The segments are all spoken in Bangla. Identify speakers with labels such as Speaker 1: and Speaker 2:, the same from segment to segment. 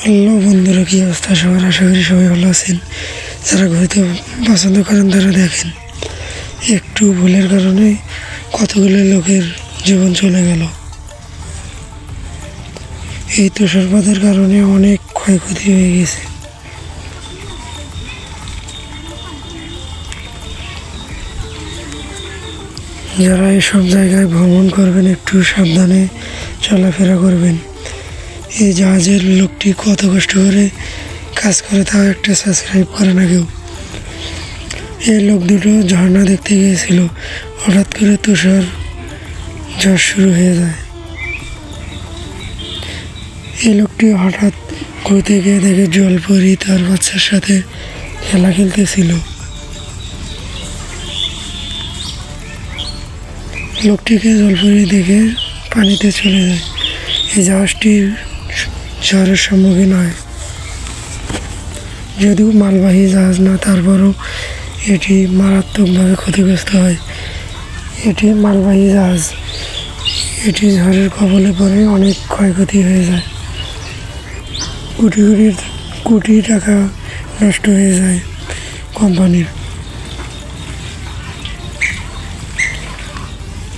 Speaker 1: হ্যালো বন্ধুরা, কি অবস্থা সবার? আশা করি সবাই ভালো আছেন। যারা ঘুরতে পছন্দ করেন তারা দেখেন, একটু ভুলের কারণে কতগুলো লোকের জীবন চলে গেল। এই তুষারপাতের কারণে অনেক ক্ষয়ক্ষতি হয়ে গেছে। যারা এসব জায়গায় ভ্রমণ করবেন একটু সাবধানে চলাফেরা করবেন। এই জাহাজের লোকটি কত কষ্ট করে কাজ করে, তাও একটা সাবস্ক্রাইব করে না কেউ। এই লোক দুটো ঝর্ণা দেখতে গিয়েছিল, হঠাৎ করে তুষার ঝড় শুরু হয়ে যায়। এই লোকটি হঠাৎ ঘুরতে গিয়ে দেখে জলপরি তার বাচ্চার সাথে খেলা খেলতেছিল। লোকটিকে জলপরি দেখে পানিতে চলে যায়। এই জাহাজটি ঝড়ের সম্মুখীন হয়, যদিও মালবাহী জাহাজ না, তারপরও এটি মারাত্মকভাবে ক্ষতিগ্রস্ত হয়। এটি মালবাহী জাহাজ, এটি ঝড়ের কবলে পড়ে অনেক ক্ষয়ক্ষতি হয়ে যায়। কোটি কোটি কোটি টাকা নষ্ট হয়ে যায় কোম্পানির।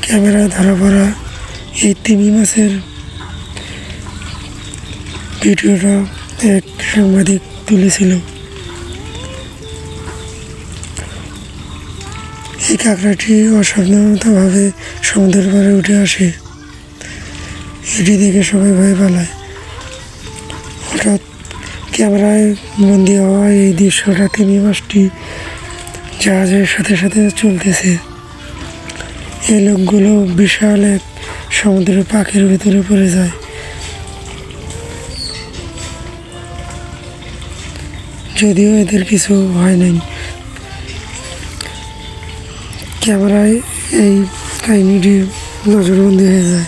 Speaker 1: ক্যামেরায় ধরা পড়া এই তিমি মাছের ভিডিওটা এক সাংবাদিক তুলেছিল। এই কাঁকড়াটি অসাধারণভাবে সমুদ্রের পাড়ে উঠে আসে। এটি দেখে সবাই ভয় পালায়। হঠাৎ ক্যামেরায় বন্দি হওয়া এই দৃশ্যটা, তিমি মাছটি জাহাজের সাথে সাথে চলতেছে। এই লোকগুলো বিশাল এক সমুদ্রের পাখির ভিতরে পড়ে যায়। যদিও এদের কিছু হয় নাই। ক্যামেরায় এই কাহিনীটি নজরবন্দি হয়ে যায়।